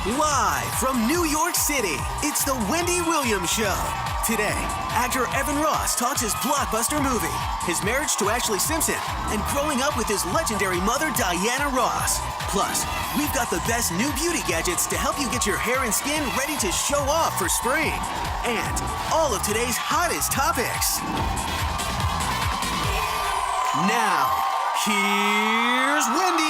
Live from New York City, it's the Wendy Williams Show. Today, actor Evan Ross talks his blockbuster movie, his marriage to Ashley Simpson, and growing up with his legendary mother, Diana Ross. Plus, we've got the best new beauty gadgets to help you get your hair and skin ready to show off for spring. And all of today's hottest topics. Now, here's Wendy.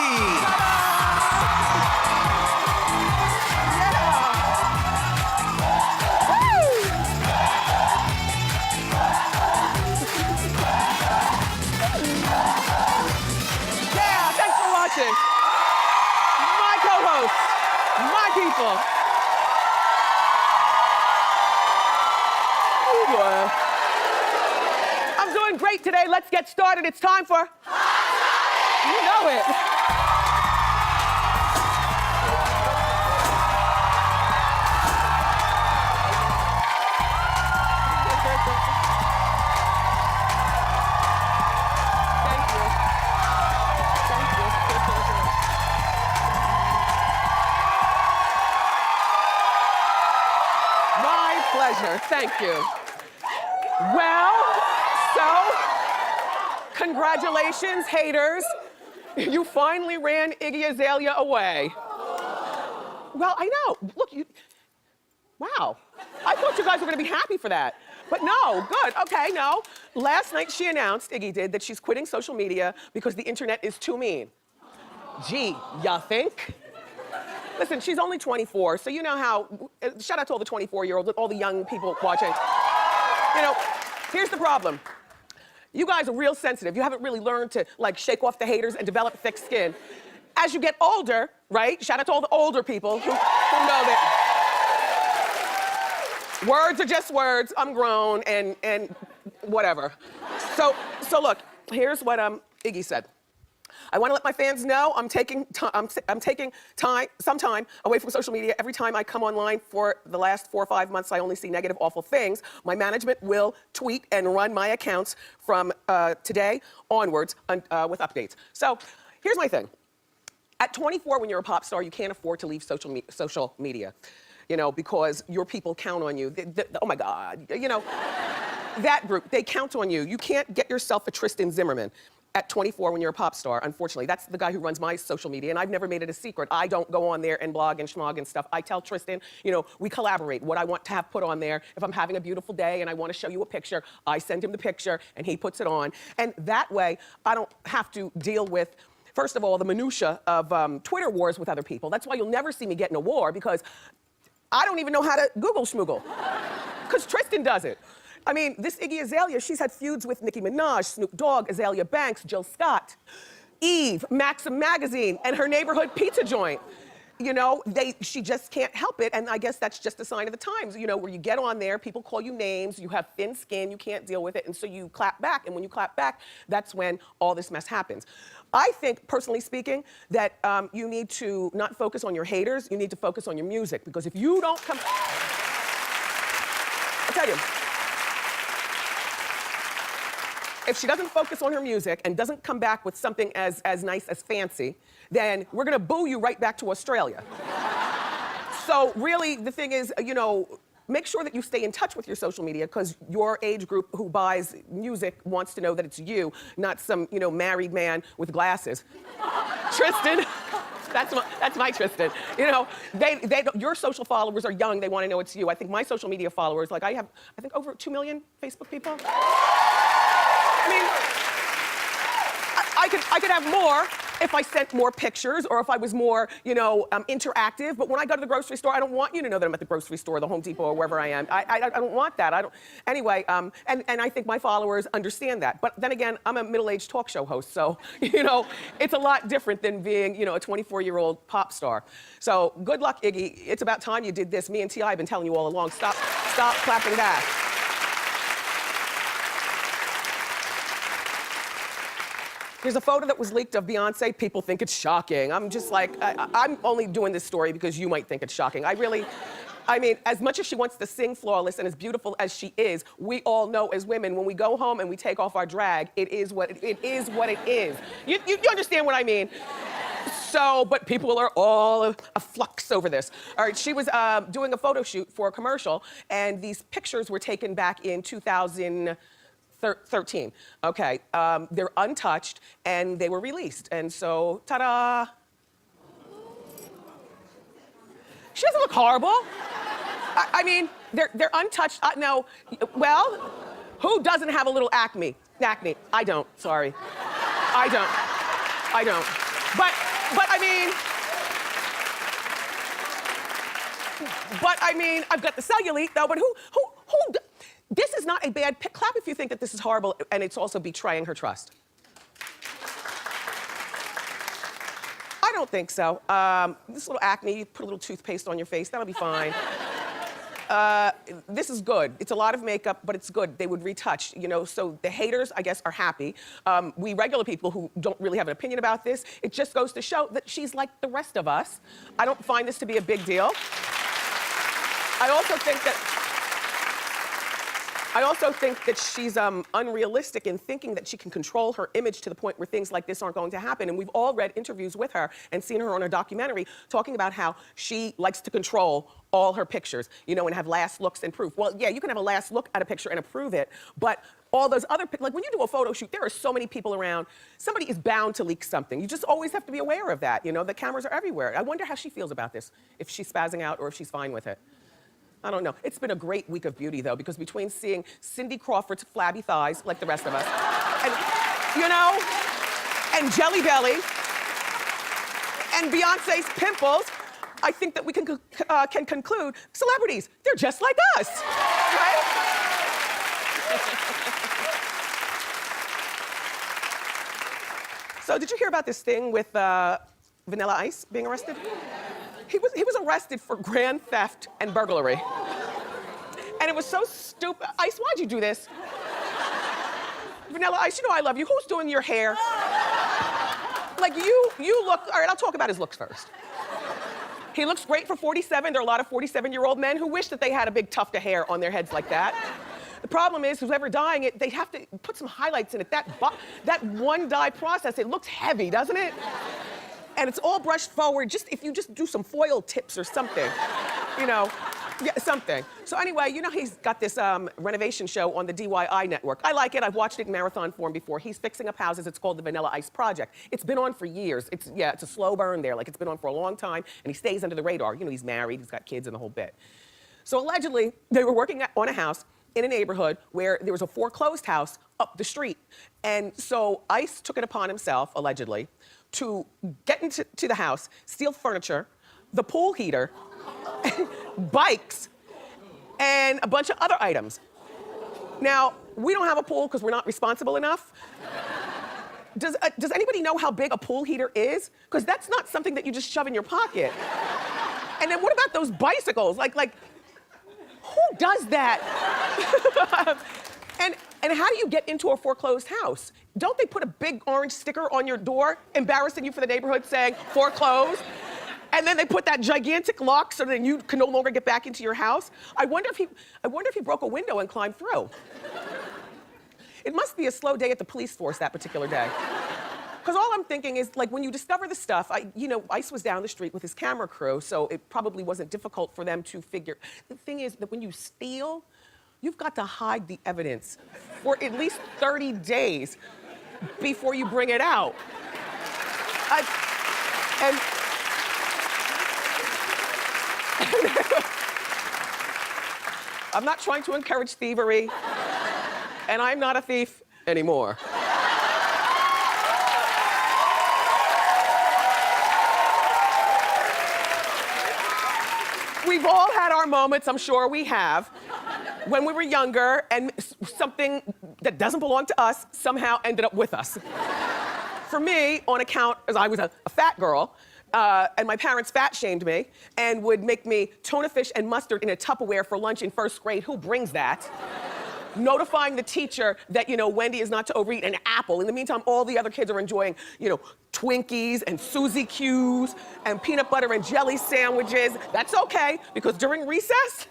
My co-hosts, my people. Oh boy. I'm doing great today. Let's get started. It's time for You know it. Pleasure. Thank you. Well, so, congratulations, haters. You finally ran Iggy Azalea away. Well, I know. Look, wow. I thought you guys were gonna be happy for that. But no, good, okay, no. Last night she announced, Iggy did, that she's quitting social media because the internet is too mean. Gee, ya think? Listen, she's only 24, so you know how, shout out to all the 24-year-olds, all the young people watching. You know, here's the problem. You guys are real sensitive. You haven't really learned to, like, shake off the haters and develop thick skin. As you get older, right, shout out to all the older people who know that words are just words, I'm grown, and whatever. So look, here's what Iggy said. I want to let my fans know I'm taking some time away from social media. Every time I come online for the last 4 or 5 months, I only see negative, awful things. My management will tweet and run my accounts from today onwards with updates. So here's my thing. At 24, when you're a pop star, you can't afford to leave social media, you know, because your people count on you. Oh my God, you know, that group, they count on you. You can't get yourself a Tristan Zimmerman at 24 when you're a pop star, unfortunately. That's the guy who runs my social media, and I've never made it a secret. I don't go on there and blog and schmog and stuff. I tell Tristan, you know, we collaborate. What I want to have put on there, if I'm having a beautiful day and I want to show you a picture, I send him the picture and he puts it on. And that way, I don't have to deal with, first of all, the minutia of Twitter wars with other people. That's why you'll never see me get in a war, because I don't even know how to Google schmoogle, because Tristan does it. I mean, this Iggy Azalea, she's had feuds with Nicki Minaj, Snoop Dogg, Azalea Banks, Jill Scott, Eve, Maxim Magazine, and her neighborhood pizza joint. You know, she just can't help it, and I guess that's just a sign of the times, you know, where you get on there, people call you names, you have thin skin, you can't deal with it, and so you clap back, and when you clap back, that's when all this mess happens. I think, personally speaking, that you need to not focus on your haters, you need to focus on your music, because if you don't come... I'll tell you, if she doesn't focus on her music and doesn't come back with something as nice as Fancy, then we're gonna boo you right back to Australia. So really, the thing is, you know, make sure that you stay in touch with your social media, because your age group who buys music wants to know that it's you, not some, you know, married man with glasses. Tristan, that's my Tristan. You know, your social followers are young, they wanna know it's you. I think my social media followers, like I think over 2 million Facebook people. I mean, I could have more if I sent more pictures or if I was more, you know, interactive. But when I go to the grocery store, I don't want you to know that I'm at the grocery store, the Home Depot, or wherever I am. I don't want that. Anyway, and I think my followers understand that. But then again, I'm a middle-aged talk show host, so, you know, it's a lot different than being, you know, a 24-year-old pop star. So good luck, Iggy. It's about time you did this. Me and T.I. have been telling you all along, stop clapping back. There's a photo that was leaked of Beyonce. People think it's shocking. I'm just like, I'm only doing this story because you might think it's shocking. I mean, as much as she wants to sing flawless and as beautiful as she is, we all know as women, when we go home and we take off our drag, it is what it is. You understand what I mean? So, but people are all a flux over this. All right, she was doing a photo shoot for a commercial, and these pictures were taken back in 2013. Okay, they're untouched, and they were released. And so, ta-da! She doesn't look horrible. I mean, they're untouched. No, well, who doesn't have a little acne? Acne. I don't. Sorry. I don't. But I mean, I've got the cellulite though. But who? This is not a bad pick. Clap if you think that this is horrible, and it's also betraying her trust. I don't think so. This little acne, you put a little toothpaste on your face, that'll be fine. This is good. It's a lot of makeup, but it's good. They would retouch, you know, so the haters, I guess, are happy. We regular people who don't really have an opinion about this, it just goes to show that she's like the rest of us. I don't find this to be a big deal. I also think that she's unrealistic in thinking that she can control her image to the point where things like this aren't going to happen. And we've all read interviews with her and seen her on a documentary talking about how she likes to control all her pictures, you know, and have last looks and proof. Well, yeah, you can have a last look at a picture and approve it, but all those other, like when you do a photo shoot, there are so many people around, somebody is bound to leak something. You just always have to be aware of that, you know, the cameras are everywhere. I wonder how she feels about this, if she's spazzing out or if she's fine with it. I don't know. It's been a great week of beauty, though, because between seeing Cindy Crawford's flabby thighs, like the rest of us, and, you know, and Jelly Belly, and Beyonce's pimples, I think that we can conclude celebrities, they're just like us, right? So did you hear about this thing with Vanilla Ice being arrested? He was arrested for grand theft and burglary. And it was so stupid. Ice, why'd you do this? Vanilla Ice, you know I love you. Who's doing your hair? Like you look, all right, I'll talk about his looks first. He looks great for 47. There are a lot of 47-year-old men who wish that they had a big tuft of hair on their heads like that. The problem is, whoever dyeing it, they have to put some highlights in it. That one dye process, it looks heavy, doesn't it? And it's all brushed forward, just if you just do some foil tips or something, you know, yeah, something. So anyway, you know he's got this renovation show on the DIY network. I like it, I've watched it in marathon form before. He's fixing up houses, it's called the Vanilla Ice Project. It's been on for years. It's a slow burn there, like it's been on for a long time, and he stays under the radar. You know, he's married, he's got kids and the whole bit. So allegedly, they were working on a house in a neighborhood where there was a foreclosed house up the street. And so Ice took it upon himself, allegedly, to get into the house, steal furniture, the pool heater, bikes, and a bunch of other items. Now, we don't have a pool because we're not responsible enough. Does anybody know how big a pool heater is? Because that's not something that you just shove in your pocket. And then what about those bicycles? Like, who does that? And how do you get into a foreclosed house? Don't they put a big orange sticker on your door, embarrassing you for the neighborhood, saying foreclosed? And then they put that gigantic lock so that you can no longer get back into your house? I wonder if he broke a window and climbed through. It must be a slow day at the police force that particular day. Because all I'm thinking is, like, when you discover the stuff, you know, Ice was down the street with his camera crew, so it probably wasn't difficult for them to figure. The thing is that when you steal, you've got to hide the evidence for at least 30 days before you bring it out. I'm not trying to encourage thievery, and I'm not a thief anymore. We've all had our moments, I'm sure we have, when we were younger and something that doesn't belong to us somehow ended up with us. For me, on account, as I was a fat girl, and my parents fat shamed me and would make me tuna fish and mustard in a Tupperware for lunch in first grade. Who brings that? Notifying the teacher that, you know, Wendy is not to overeat an apple. In the meantime, all the other kids are enjoying, you know, Twinkies and Suzy Q's and peanut butter and jelly sandwiches. That's okay, because during recess,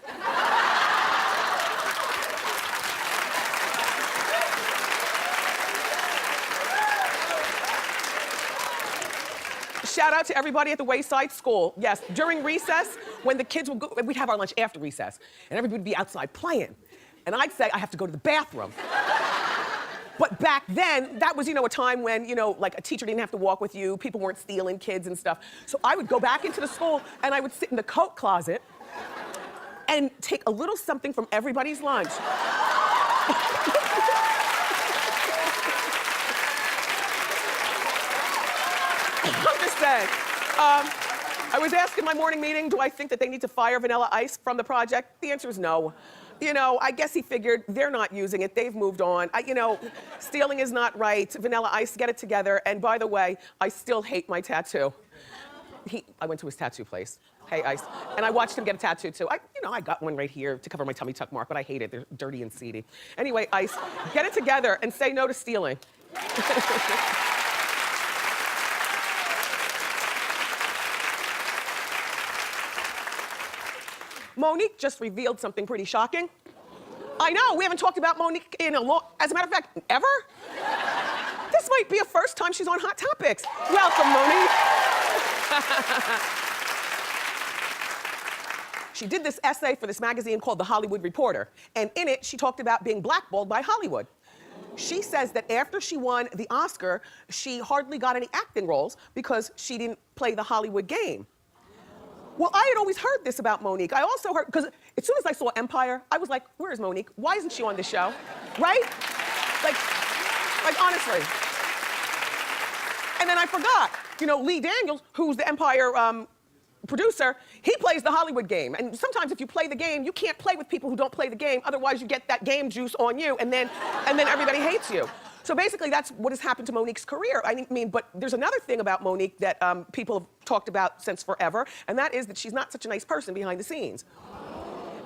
shout out to everybody at the Wayside School. Yes, during recess, when the kids would go, we'd have our lunch after recess, and everybody would be outside playing. And I'd say, I have to go to the bathroom. But back then, that was, a time when, like a teacher didn't have to walk with you, people weren't stealing kids and stuff. So I would go back into the school and I would sit in the coat closet and take a little something from everybody's lunch. I'm just saying. I was asked in my morning meeting, do I think that they need to fire Vanilla Ice from the project? The answer is no. I guess he figured they're not using it. They've moved on. Stealing is not right. Vanilla Ice, get it together. And by the way, I still hate my tattoo. I went to his tattoo place. Hey, Ice. And I watched him get a tattoo too. I got one right here to cover my tummy tuck mark, but I hate it. They're dirty and seedy. Anyway, Ice, get it together and say no to stealing. Monique just revealed something pretty shocking. I know, we haven't talked about Monique in a long, as a matter of fact, ever? This might be a first time she's on Hot Topics. Welcome, Monique. She did this essay for this magazine called The Hollywood Reporter, and in it, she talked about being blackballed by Hollywood. She says that after she won the Oscar, she hardly got any acting roles because she didn't play the Hollywood game. Well, I had always heard this about Monique. I also heard, because as soon as I saw Empire, I was like, where is Monique? Why isn't she on this show? Right? Like honestly. And then I forgot, Lee Daniels, who's the Empire producer, he plays the Hollywood game. And sometimes if you play the game, you can't play with people who don't play the game, otherwise you get that game juice on you, and then everybody hates you. So basically, that's what has happened to Monique's career. But there's another thing about Monique that people have talked about since forever, and that is that she's not such a nice person behind the scenes.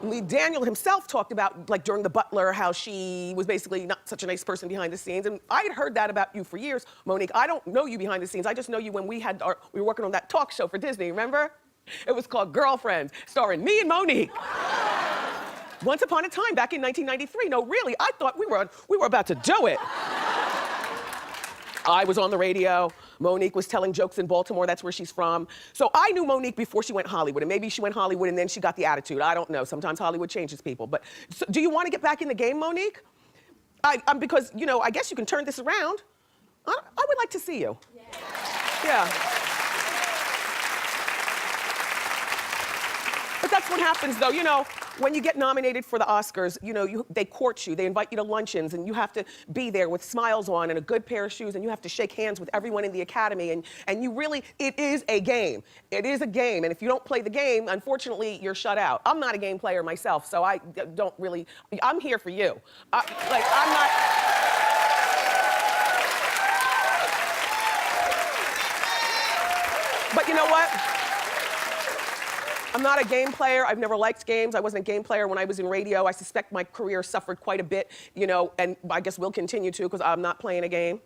Lee Daniel himself talked about, like during The Butler, how she was basically not such a nice person behind the scenes. And I had heard that about you for years, Monique. I don't know you behind the scenes. I just know you when we were working on that talk show for Disney, remember? It was called Girlfriends, starring me and Monique. Once upon a time, back in 1993. No, really, I thought we were about to do it. I was on the radio. Monique was telling jokes in Baltimore. That's where she's from. So I knew Monique before she went Hollywood. And maybe she went Hollywood and then she got the attitude. I don't know. Sometimes Hollywood changes people. But so, do you want to get back in the game, Monique? Because, I guess you can turn this around. I would like to see you. Yeah. But that's what happens, though. When you get nominated for the Oscars, they court you, they invite you to luncheons, and you have to be there with smiles on and a good pair of shoes, and you have to shake hands with everyone in the Academy, and you really, it is a game. It is a game, and if you don't play the game, unfortunately, you're shut out. I'm not a game player myself, so I don't really, I'm here for you. I'm not... But you know what? I'm not a game player. I've never liked games. I wasn't a game player when I was in radio. I suspect my career suffered quite a bit, and I guess will continue to because I'm not playing a game.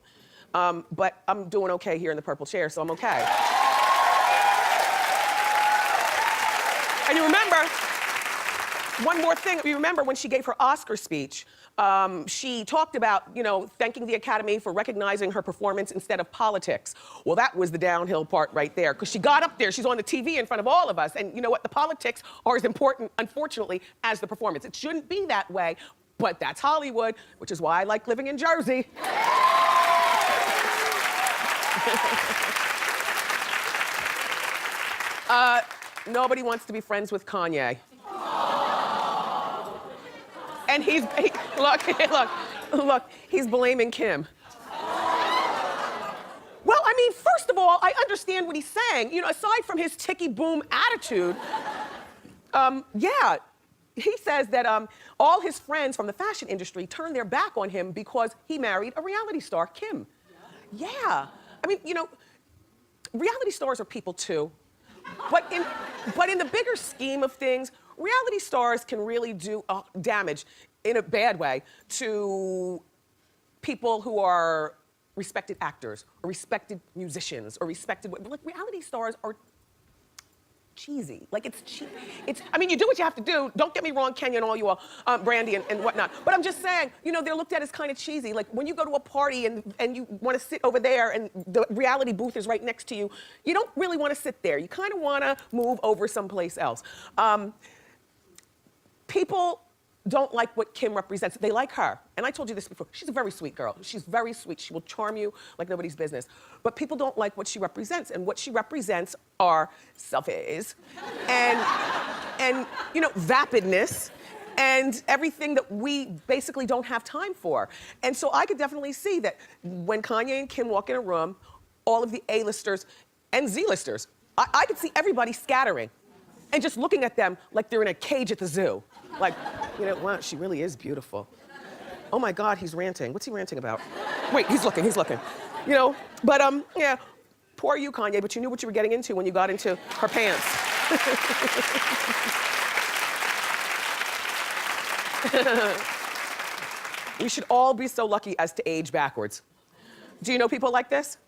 But I'm doing okay here in the purple chair, so I'm okay. And you remember, one more thing, you remember when she gave her Oscar speech, she talked about, thanking the Academy for recognizing her performance instead of politics. Well, that was the downhill part right there, because she got up there, she's on the TV in front of all of us, and you know what, the politics are as important, unfortunately, as the performance. It shouldn't be that way, but that's Hollywood, which is why I like living in Jersey. Nobody wants to be friends with Kanye. And look, he's blaming Kim. Well, first of all, I understand what he's saying. Aside from his ticky boom attitude, yeah, he says that all his friends from the fashion industry turned their back on him because he married a reality star, Kim. Yeah. Reality stars are people too. But in the bigger scheme of things, reality stars can really do damage in a bad way to people who are respected actors or respected musicians or respected, like reality stars are, cheesy. Like, it's cheap. I mean, you do what you have to do. Don't get me wrong, Kenya and all you all, Brandy and whatnot. But I'm just saying, you know, they're looked at as kind of cheesy. Like, when you go to a party and you want to sit over there and the reality booth is right next to you, you don't really want to sit there. You kind of want to move over someplace else. People don't like what Kim represents. They like her. And I told you this before. She's a very sweet girl. She's very sweet. She will charm you like nobody's business. But people don't like what she represents. And what she represents are selfies and you know, vapidness and everything that we basically don't have time for. And so I could definitely see that when Kanye and Kim walk in a room, all of the A-listers and Z-listers, I could see everybody scattering and just looking at them like they're in a cage at the zoo. Like, you know, wow, she really is beautiful. Oh my God, he's ranting. What's he ranting about? Wait, he's looking. You know, but yeah, poor you, Kanye, but you knew what you were getting into when you got into her pants. We should all be so lucky as to age backwards. Do you know people like this?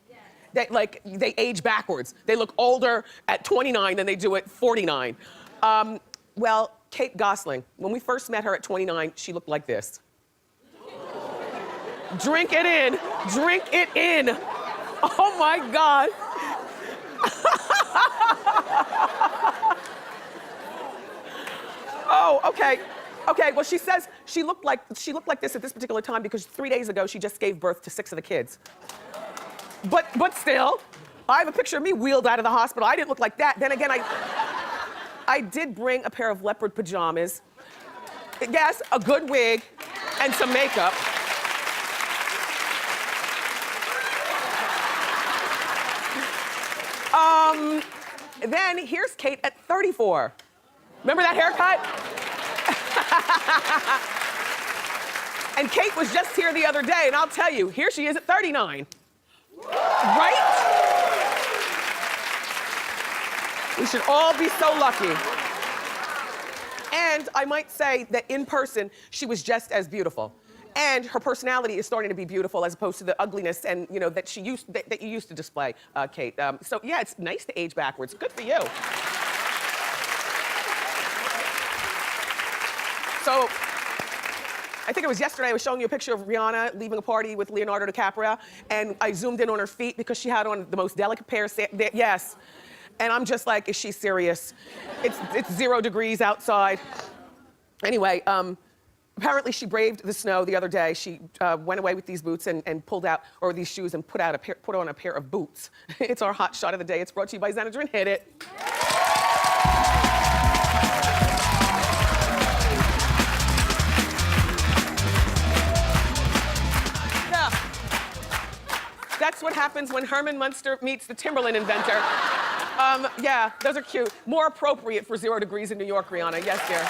They age backwards. They look older at 29 than they do at 49. Well, Kate Gosling, when we first met her at 29, she looked like this. Drink it in, drink it in. Oh my God. Oh, okay. Okay, well, she says she looked like this at this particular time because 3 days ago she just gave birth to 6 of the kids. But still, I have a picture of me wheeled out of the hospital. I didn't look like that. Then again, I did bring a pair of leopard pajamas. Yes, a good wig and some makeup. Then here's Kate at 34. Remember that haircut? And Kate was just here the other day, and I'll tell you, here she is at 39. Right? We should all be so lucky. And I might say that in person, she was just as beautiful. And her personality is starting to be beautiful as opposed to the ugliness and, you know, that you used to display, Kate. So yeah, it's nice to age backwards. Good for you. So, I think it was yesterday I was showing you a picture of Rihanna leaving a party with Leonardo DiCaprio, and I zoomed in on her feet because she had on the most delicate pair of yes. And I'm just like, is she serious? It's 0 degrees outside. Anyway, apparently she braved the snow the other day. She went away with these boots and pulled out, or these shoes, and put on a pair of boots. It's our hot shot of the day. It's brought to you by Xanadrin. Hit it. That's what happens when Herman Munster meets the Timberland inventor. Yeah, those are cute. More appropriate for 0 degrees in New York, Rihanna. Yes, dear.